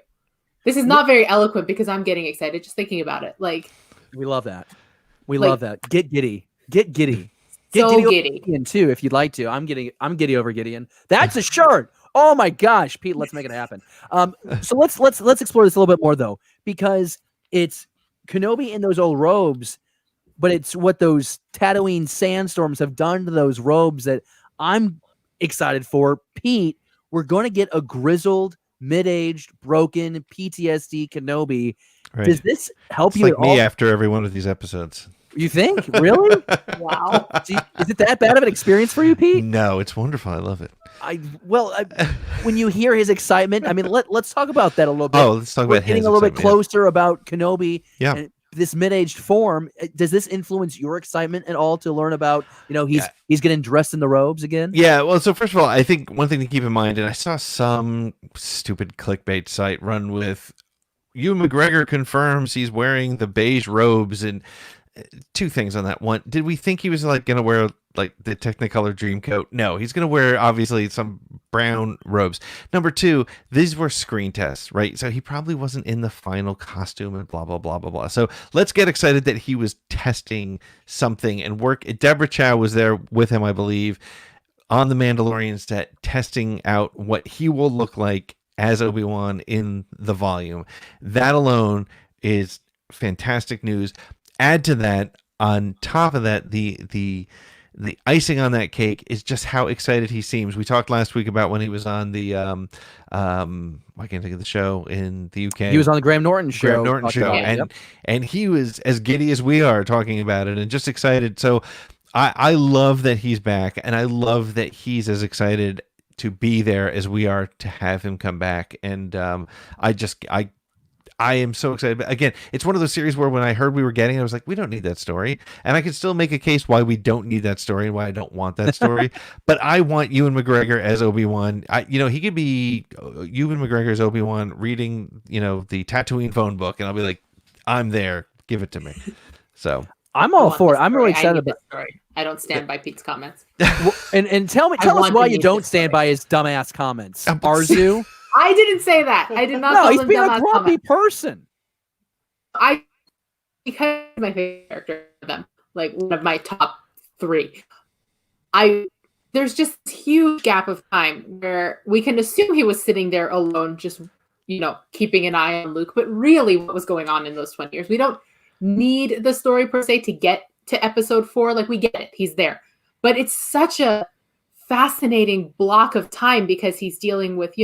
This is not very eloquent because I'm getting excited just thinking about it. Like,
we love that. We love that. Get giddy. Get giddy. Get
so giddy.
Gideon too, if you'd like to. I'm giddy over Gideon. That's a shirt. Oh my gosh, Pete, let's make it happen. So let's explore this a little bit more though, because it's Kenobi in those old robes, but it's what those Tatooine sandstorms have done to those robes that I'm excited for. Pete, we're going to get a grizzled, mid-aged, broken PTSD Kenobi.
Right.
Does this help
It's
you
like
at
me
all?
after every one of these episodes.
You think? Really?
Wow.
Is it that bad of an experience for you, Pete?
No, it's wonderful. I love it.
When you hear his excitement, I mean, let's talk about that a little bit.
Oh, let's talk
We're
about
getting
his
a little bit
excitement,
closer about Kenobi.
Yeah.
And this mid-aged form. Does this influence your excitement at all to learn about? He's getting dressed in the robes again.
Yeah. Well, so first of all, I think one thing to keep in mind, and I saw some stupid clickbait site run with Ewan McGregor confirms he's wearing the beige robes, and two things on that. One, did we think he was like going to wear like the Technicolor dream coat? No, he's going to wear obviously some brown robes. Number two, these were screen tests, right? So he probably wasn't in the final costume and blah, blah, blah, blah, blah. So let's get excited that he was testing something and work. Deborah Chow was there with him, I believe, on the Mandalorian set, testing out what he will look like as Obi-Wan in the volume. That alone is fantastic news. Add to that, on top of that, the icing on that cake is just how excited he seems. We talked last week about when he was on the I can't think of the show in the UK.
He was on the Graham Norton show.
And he was as giddy as we are talking about it and just excited. So I love that he's back, and I love that he's as excited to be there as we are to have him come back. And I am so excited. But again, it's one of those series where when I heard we were getting it, I was like, we don't need that story. And I can still make a case why we don't need that story and why I don't want that story. But I want Ewan McGregor as Obi-Wan. He could be Ewan McGregor as Obi-Wan reading, the Tatooine phone book. And I'll be like, I'm there. Give it to me. So
I'm all for it. I'm really excited about
the story. I don't stand by Pete's comments.
And tell us why you don't stand by his dumbass comments. Arzu?
I didn't say that. I did not.
No,
call
he's
him
being a
dumbass
grumpy
comment.
person.
Because my favorite character of them, like one of my top 3. There's just this huge gap of time where we can assume he was sitting there alone, just keeping an eye on Luke. But really, what was going on in those 20 years? We don't need the story per se to get to episode 4. Like, we get it, he's there, but it's such a fascinating block of time because he's dealing with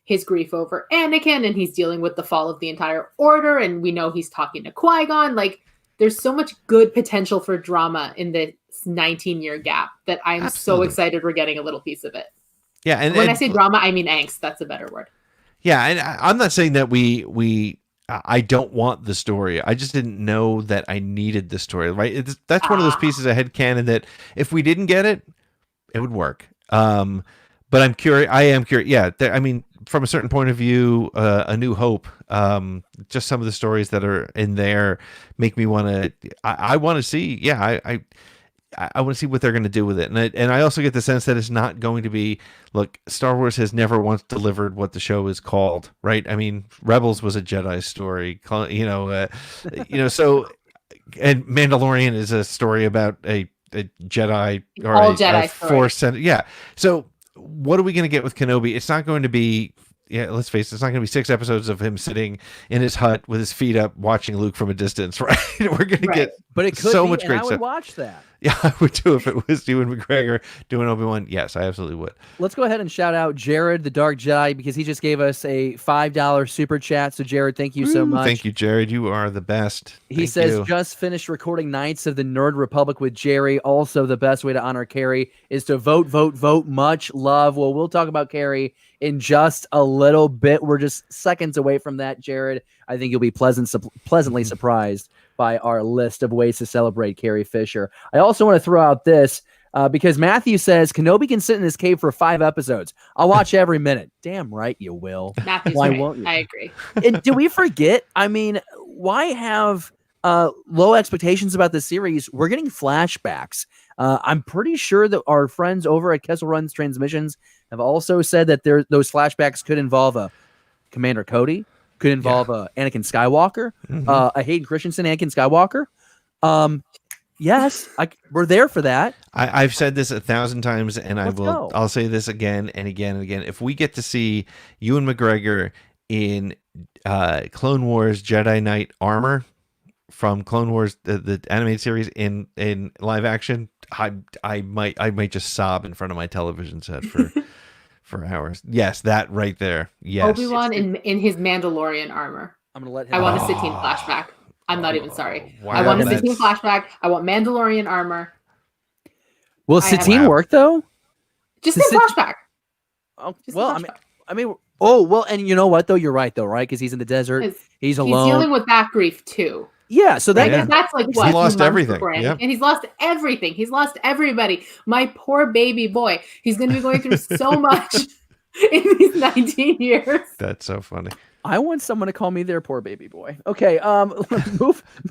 his grief over Anakin, and he's dealing with the fall of the entire order, and we know he's talking to Qui-Gon. Like, there's so much good potential for drama in this 19-year gap that I'm so excited we're getting a little piece of it.
Yeah, and
when I say drama, I mean angst. That's a better word.
Yeah, and I'm not saying that I don't want the story. I just didn't know that I needed the story, right? That's one of those pieces of headcanon that if we didn't get it, it would work. But I'm curious. I am curious. Yeah, I mean, from a certain point of view, A New Hope. Just some of the stories that are in there make me want to. I want to see. Yeah, I want to see what they're going to do with it, and I also get the sense that it's not going to be. Look, Star Wars has never once delivered what the show is called, right? I mean, Rebels was a Jedi story, So, and Mandalorian is a story about a Jedi or
All
a
Jedi
Force. Yeah. So, what are we going to get with Kenobi? It's not going to be. Yeah, let's face it, it's not going to be 6 episodes of him sitting in his hut with his feet up watching Luke from a distance, right? We're going to get
but it could
so
be,
much
and
great
I would
stuff.
watch that.
Yeah, I would too if it was Ewan McGregor doing Obi-Wan. Yes, I absolutely would.
Let's go ahead and shout out Jared, the Dark Jedi, because he just gave us a $5 super chat. So, Jared, thank you so much.
Thank you, Jared. You are the best.
He says, just finished recording Knights of the Nerd Republic with Jerry. Also, the best way to honor Carrie is to vote, vote, vote. Much love. Well, we'll talk about Carrie in just a little bit. We're just seconds away from that, Jared. I think you'll be pleasantly surprised by our list of ways to celebrate Carrie Fisher. I also want to throw out this because Matthew says Kenobi can sit in his cave for 5 episodes. I'll watch every minute. Damn right you will.
Matthew's
Why
right.
won't you?
I agree.
And do we forget? I mean, why have low expectations about the series? We're getting flashbacks. I'm pretty sure that our friends over at Kessel Run's Transmissions have also said that those flashbacks could involve a Commander Cody, could involve a Anakin Skywalker, a Hayden Christensen Anakin Skywalker. Yes, we're there for that.
I've said this 1,000 times, and
Go.
I'll say this again and again and again. If we get to see Ewan McGregor in Clone Wars Jedi Knight armor from Clone Wars, the animated series in live action, I might just sob in front of my television set for hours. Yes, that right there. Yes,
Obi-Wan in his Mandalorian armor.
I'm gonna let him.
I want a Satine flashback. I'm not even sorry.
Wow,
I want a
that's-
Satine flashback. I want Mandalorian armor.
Will Satine work though?
Just in flashback.
Oh,
Just
well,
a flashback.
I mean, oh well, and you know what though? You're right though, right? Because he's in the desert. He's alone.
He's dealing with that grief too.
Yeah, so that
Yeah.
That's like
He
what
lost
2 months
everything.
before it.
Yep.
And he's lost everything. He's lost everybody. My poor baby boy. He's going to be going through so much in these 19 years.
That's so funny.
I want someone to call me their poor baby boy. Okay,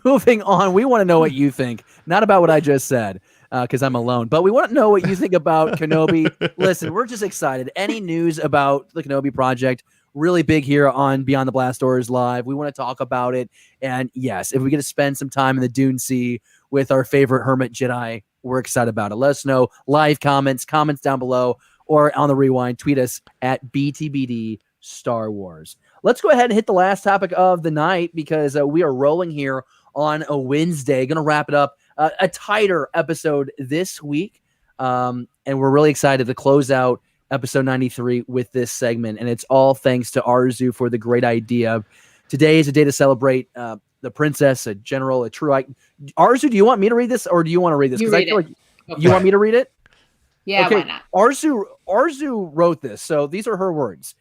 moving on. We want to know what you think, not about what I just said, because I'm alone, but we want to know what you think about Kenobi. Listen, we're just excited. Any news about the Kenobi project? Really big here on Beyond the Blast Doors Live. We want to talk about it. And yes, if we get to spend some time in the Dune Sea with our favorite Hermit Jedi, we're excited about it. Let us know. Live comments down below, or on the rewind, tweet us at BTBD Star Wars. Let's go ahead and hit the last topic of the night because we are rolling here on a Wednesday. Going to wrap it up. A tighter episode this week. And we're really excited to close out episode 93 with this segment, and it's all thanks to Arzu for the great idea. Today is a day to celebrate the princess, a general, a true. Arzu, do you want me to read this, or do you want to read this?
You read it.
You want me to read it?
Yeah,
okay.
why not?
Arzu wrote this, so these are her words.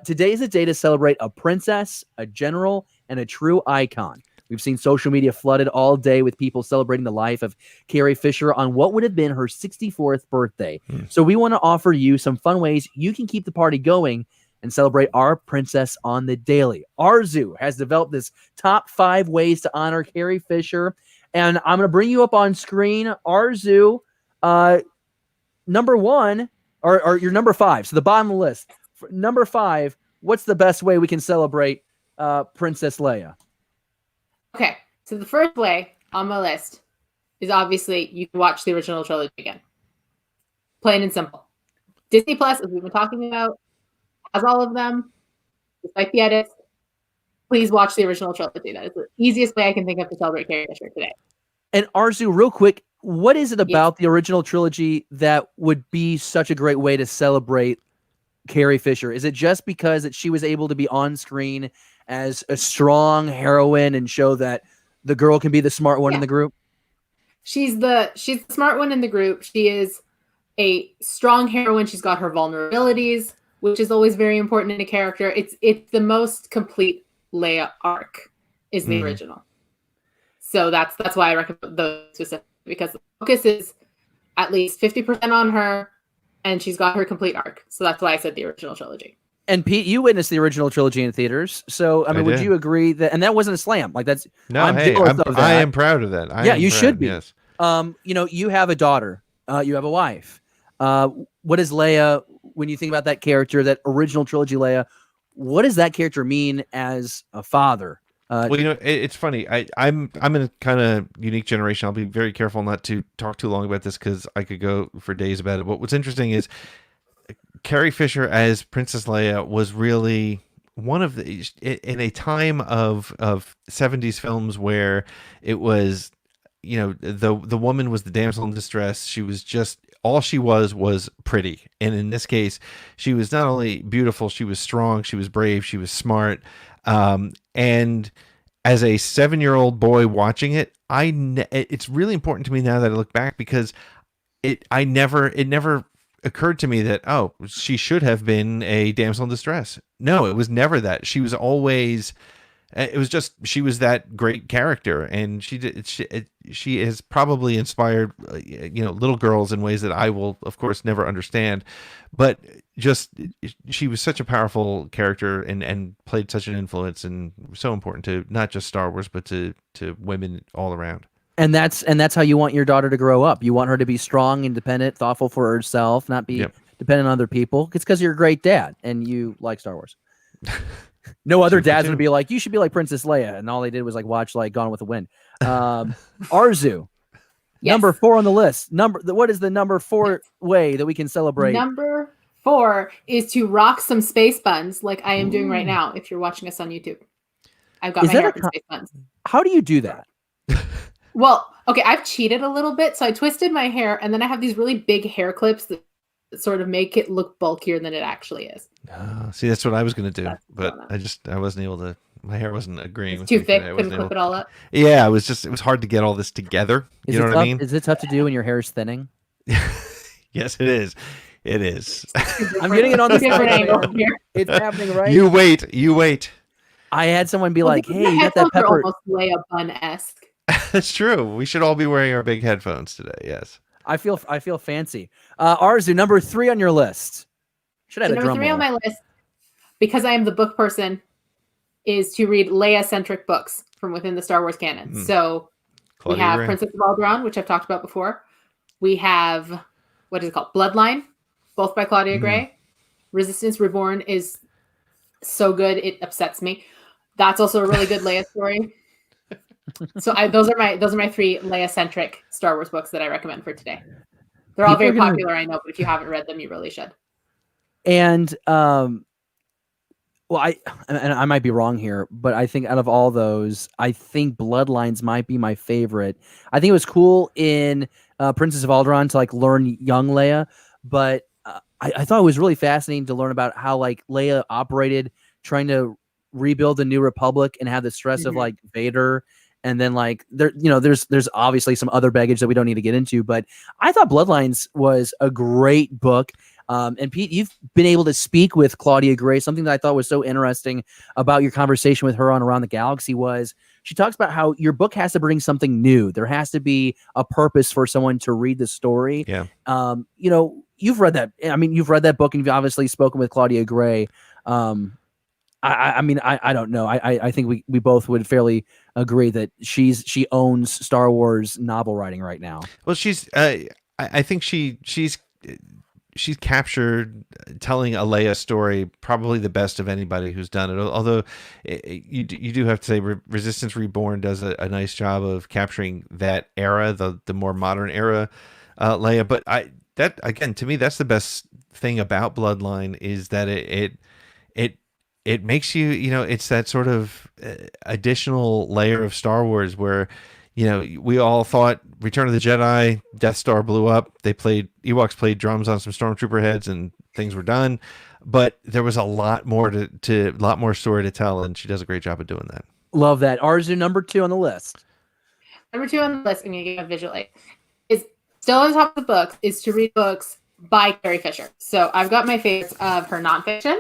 Today is a day to celebrate a princess, a general, and a true icon. We've seen social media flooded all day with people celebrating the life of Carrie Fisher on what would have been her 64th birthday. So we want to offer you some fun ways you can keep the party going and celebrate our princess on the daily. Arzu has developed this top 5 ways to honor Carrie Fisher, and I'm going to bring you up on screen. Arzu, number 1, or your number 5, so the bottom of the list. Number 5, what's the best way we can celebrate Princess Leia?
Okay, so the first way on my list is obviously you can watch the original trilogy again. Plain and simple. Disney Plus, as we've been talking about, has all of them, despite the edits. Please watch the original trilogy. That is the easiest way I can think of to celebrate Carrie Fisher today.
And Arzu, real quick, what is it about the original trilogy that would be such a great way to celebrate Carrie Fisher? Is it just because that she was able to be on screen as a strong heroine and show that the girl can be the smart one in the group?
She's the smart one in the group. She is a strong heroine. She's got her vulnerabilities. which is always very important in a character. It's the most complete Leia arc is the original. So that's why I recommend those specifically, because the focus is at least 50% on her, and she's got her complete arc. So that's why I said the original trilogy.
And Pete, you witnessed the original trilogy in theaters. So I mean, would you agree that? And that wasn't a slam. Like that's
no.
I
am proud of that.
You should be.
Yes.
You know, you have a daughter. You have a wife. What is Leia? When you think about that character, that original trilogy Leia, what does that character mean as a father?
Well, you know, it's funny. I'm in a kind of unique generation. I'll be very careful not to talk too long about this because I could go for days about it. But what's interesting is Carrie Fisher as Princess Leia was really one of the, in a time of 70s films where it was, you know, the woman was the damsel in distress. She was just, all she was pretty. And in this case, she was not only beautiful, she was strong, she was brave, she was smart. And as a 7-year-old boy watching it, it's really important to me now that I look back, because it never occurred to me that, oh, she should have been a damsel in distress. No, it was never that. She was always, it was just, she was that great character, and she has probably inspired, you know, little girls in ways that I will, of course, never understand. But just, she was such a powerful character and played such an influence, and so important to not just Star Wars, but to women all around.
And that's how you want your daughter to grow up. You want her to be strong, independent, thoughtful for herself, not be dependent on other people. It's because you're a great dad and you like Star Wars. No other dads would be like, you should be like Princess Leia, and all they did was like watch like Gone with the Wind. Arzu, number 4 on the list. What is the number 4 way that we can celebrate?
Number 4 is to rock some space buns, like I am doing right now. If you're watching us on YouTube, I've got my hair up in space buns.
How do you do that?
Well, okay, I've cheated a little bit. So I twisted my hair, and then I have these really big hair clips that sort of make it look bulkier than it actually is.
See, that's what I was going to do, but I wasn't able to. My hair wasn't agreeing.
It's too thick. Couldn't clip it all up.
Yeah, it was hard to get all this together. You know what I mean?
Is it tough to do when your hair is thinning?
Yes, it is. It is.
I'm getting it on the side. It's happening, right?
You wait.
I had someone be like, "Hey, you got that pepper?"
Almost Leia bun-esque.
That's true. We should all be wearing our big headphones today. Yes.
I feel fancy. Arzu, number 3 on your list. Should have a drum roll.
Number 3 on my list, because I am the book person, is to read Leia-centric books from within the Star Wars canon. So we have Princess of Alderaan, which I've talked about before. We have, what is it called? Bloodline, both by Claudia Gray. Resistance Reborn is so good, it upsets me. That's also a really good Leia story. So those are my 3 Leia-centric Star Wars books that I recommend for today. They're all very popular, I know, but if you haven't read them, you really should.
And well, I might be wrong here, but I think out of all those, I think Bloodlines might be my favorite. I think it was cool in Princess of Alderaan to like learn young Leia, but I thought it was really fascinating to learn about how like Leia operated, trying to rebuild the New Republic and have the stress of like Vader. And then like there's obviously some other baggage that we don't need to get into, but I thought Bloodlines was a great book. And Pete, you've been able to speak with Claudia Gray. Something that I thought was so interesting about your conversation with her on Around the Galaxy was she talks about how your book has to bring something new. There has to be a purpose for someone to read the story.
Yeah.
You know, you've read that. I mean, you've read that book and you've obviously spoken with Claudia Gray. I mean, I don't know. I think we both would fairly agree that she owns Star Wars novel writing right now.
Well, she's I think she's captured telling a Leia story probably the best of anybody who's done it. Although you do have to say Resistance Reborn does a nice job of capturing that era, the more modern era Leia. But that again, to me, that's the best thing about Bloodline is that it makes you, you know, it's that sort of additional layer of Star Wars where, you know, we all thought Return of the Jedi, Death Star blew up. Ewoks played drums on some stormtrooper heads and things were done. But there was a lot more lot more story to tell. And she does a great job of doing that.
Love that. Arzu, number 2 on the list.
Number 2 on the list, I'm going to give a visual aid, is still on top of the books, is to read books by Carrie Fisher. So I've got my favorites of her nonfiction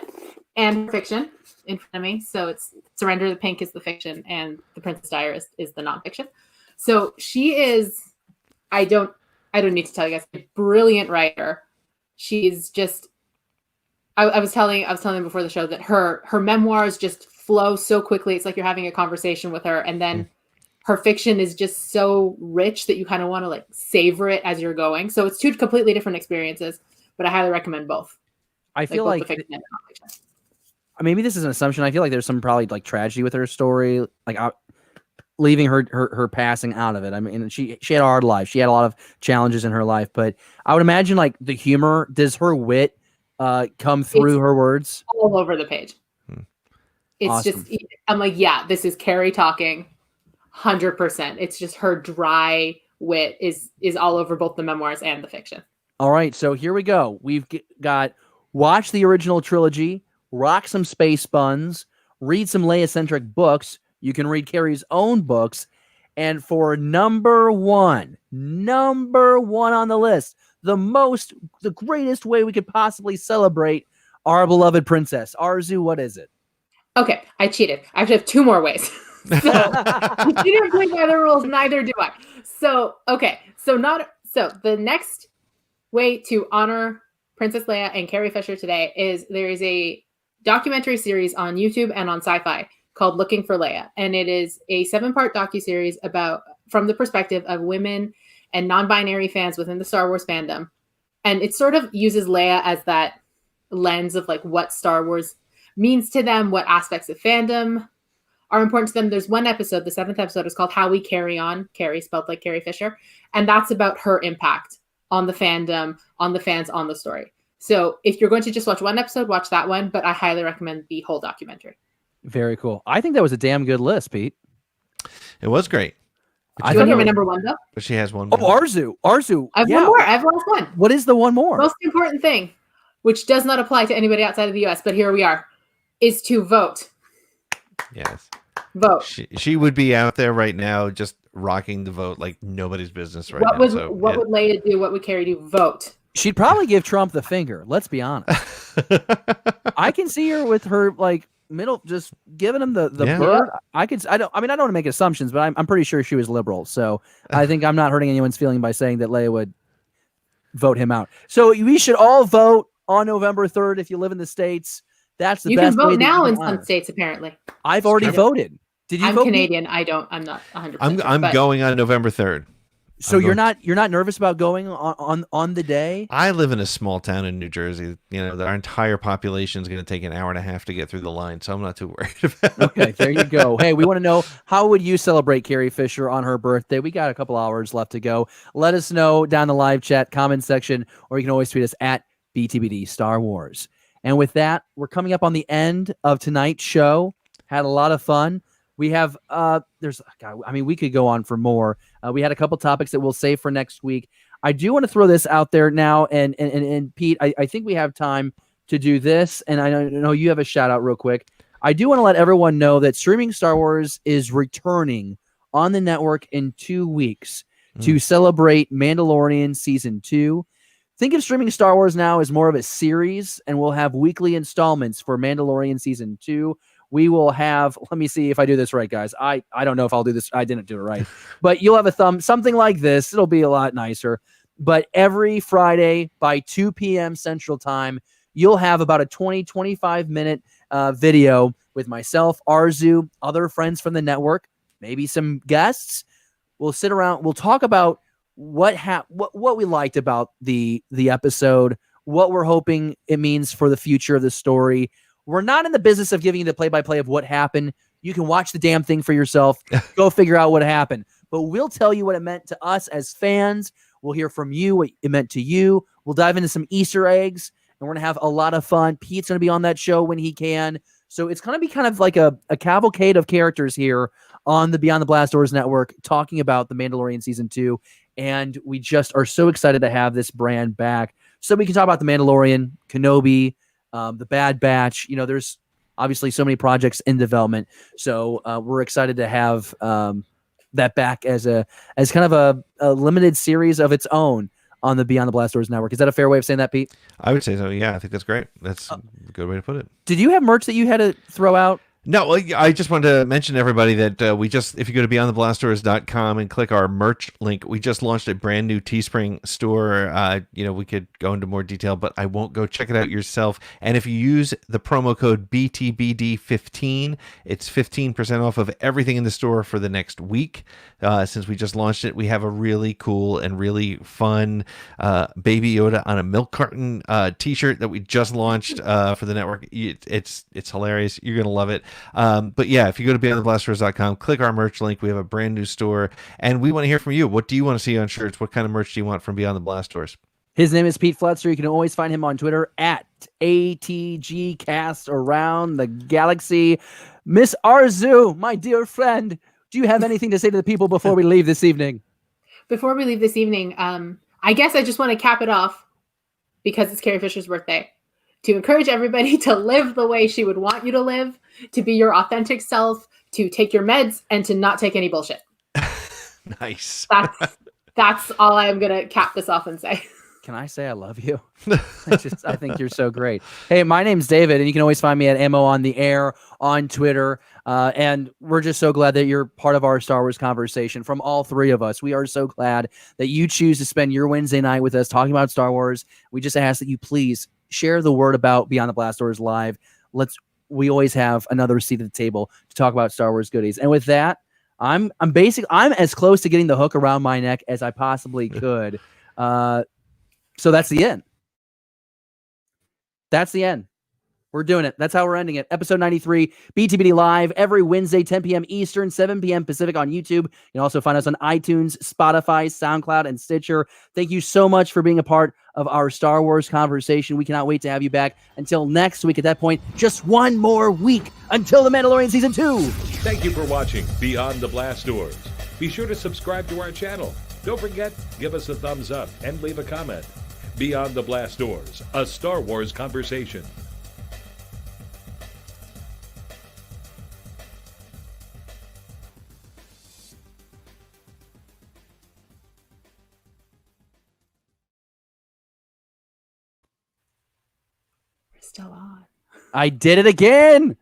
and her fiction in front of me. So it's Surrender the Pink is the fiction and The Princess Diarist is the nonfiction. So she is, I don't need to tell you guys, a brilliant writer. She's just, I was telling them before the show that her memoirs just flow so quickly. It's like you're having a conversation with her, and then her fiction is just so rich that you kind of want to like savor it as you're going. So it's two completely different experiences, but I highly recommend both.
I feel like
the fiction and the nonfiction.
maybe this is an assumption. I feel like there's some probably like tragedy with her story, like leaving her passing out of it. I mean, she had a hard life. She had a lot of challenges in her life, but I would imagine like the humor, does her wit come through her words?
All over the page. It's
awesome.
just, I'm like, yeah, this is Carrie talking 100%. It's just her dry wit is all over both the memoirs and the fiction.
All right. So here we go. We've got watch the original trilogy, rock some space buns, read some Leia-centric books. You can read Carrie's own books. And for number one on the list, the greatest way we could possibly celebrate our beloved princess. Arzu, what is it?
Okay, I cheated. I actually have two more ways. So you didn't play by the rules, neither do I. So the next way to honor Princess Leia and Carrie Fisher today is there is a documentary series on YouTube and on Sci-Fi called Looking for Leia, and it is a 7-part docuseries about from the perspective of women and non-binary fans within the Star Wars fandom, and it sort of uses Leia as that lens of like what Star Wars means to them, what aspects of fandom are important to them. There's one episode, the 7th episode is called How We Carry On, Carrie spelled like Carrie Fisher. And that's about her impact on the fandom, on the fans, on the story. So if you're going to just watch one episode, watch that one, but I highly recommend the whole documentary.
Very cool. I think that was a damn good list, Pete.
It was great.
I don't hear my number one though.
But she has one
more.
more.
Arzu.
I have one more. I have lost one.
What is the one more?
Most important thing, which does not apply to anybody outside of the US, but here we are, is to vote.
Yes.
Vote.
She would be out there right now just rocking the vote like nobody's business right now.
What would Leia do? What would Carrie do? Vote.
She'd probably give Trump the finger. Let's be honest. I can see her with her like middle, just giving him the bird. I don't want to make assumptions, but I'm pretty sure she was liberal. So I think I'm not hurting anyone's feeling by saying that Leia would vote him out. So we should all vote on November 3rd if you live in the States. That's the best way.
You can vote now in some states, apparently.
I've already voted. Did you vote?
I'm Canadian. I'm not 100%.
I'm going on November 3rd.
So you're not nervous about going on the day?
I live in a small town in New Jersey. You know, our entire population is going to take an hour and a half to get through the line, so I'm not too worried about it.
Okay, there you go. Hey, we want to know, how would you celebrate Carrie Fisher on her birthday? We got a couple hours left to go. Let us know down the live chat comment section, or you can always tweet us at BTBD Star Wars. And with that, we're coming up on the end of tonight's show. Had a lot of fun. We have we could go on for more. We had a couple topics that we'll save for next week. I do want to throw this out there now, and Pete, I think we have time to do this, and I know you have a shout out real quick. I do want to let everyone know that Streaming Star Wars is returning on the network in 2 weeks to celebrate Mandalorian Season 2. Think of Streaming Star Wars now as more of a series, and we'll have weekly installments for Mandalorian Season 2. We will have, let me see if I do this right, guys. I don't know if I'll do this. I didn't do it right. But you'll have something like this. It'll be a lot nicer. But every Friday by 2 p.m. Central Time, you'll have about a 20-25 minute video with myself, Arzu, other friends from the network, maybe some guests. We'll sit around. We'll talk about what we liked about the episode, what we're hoping it means for the future of the story. We're not in the business of giving you the play-by-play of what happened. You can watch the damn thing for yourself. Go figure out what happened. But we'll tell you what it meant to us as fans. We'll hear from you what it meant to you. We'll dive into some Easter eggs, and we're going to have a lot of fun. Pete's going to be on that show when he can. So it's going to be kind of like a cavalcade of characters here on the Beyond the Blast Doors Network talking about The Mandalorian Season 2. And we just are so excited to have this brand back so we can talk about The Mandalorian, Kenobi, The Bad Batch. You know, there's obviously so many projects in development. So we're excited to have that back as kind of a limited series of its own on the Beyond the Blast Doors network. Is that a fair way of saying that, Pete?
I would say so. Yeah, I think that's great. That's a good way to put it.
Did you have merch that you had to throw out?
No, I just wanted to mention to everybody that if you go to beyondtheblastdoors.com and click our merch link, we just launched a brand new Teespring store. We could go into more detail, but I won't. Go check it out yourself. And if you use the promo code BTBD15, it's 15% off of everything in the store for the next week. Since we just launched it, we have a really cool and really fun Baby Yoda on a milk carton t-shirt that we just launched for the network. It's hilarious. You're going to love it. But yeah, if you go to beyondtheblastdoors.com, click our merch link. We have a brand new store, and we want to hear from you. What do you want to see on shirts? What kind of merch do you want from Beyond the Blast Doors?
His name is Pete Fletcher. You can always find him on Twitter at ATGcast around the galaxy. Miss Arzu, my dear friend, do you have anything to say to the people before we leave this evening?
Before we leave this evening, I guess I just want to cap it off because it's Carrie Fisher's birthday, to encourage everybody to live the way she would want you to live, to be your authentic self, to take your meds, and to not take any bullshit.
Nice.
That's all I'm going to cap this off and say.
Can I say I love you? I think you're so great. Hey, my name's David, and you can always find me at Ammo on the Air on Twitter. And we're just so glad that you're part of our Star Wars conversation from all three of us. We are so glad that you choose to spend your Wednesday night with us talking about Star Wars. We just ask that you please share the word about Beyond the Blast Doors Live. We always have another seat at the table to talk about Star Wars goodies. And with that, I'm as close to getting the hook around my neck as I possibly could. So that's the end. That's the end. We're doing it. That's how we're ending it. Episode 93, BTBD Live, every Wednesday, 10 p.m. Eastern, 7 p.m. Pacific on YouTube. You can also find us on iTunes, Spotify, SoundCloud, and Stitcher. Thank you so much for being a part of our Star Wars conversation. We cannot wait to have you back. Until next week, at that point, just one more week until The Mandalorian Season 2.
Thank you for watching Beyond the Blast Doors. Be sure to subscribe to our channel. Don't forget, give us a thumbs up and leave a comment. Beyond the Blast Doors, a Star Wars conversation.
We're still on.
I did it again.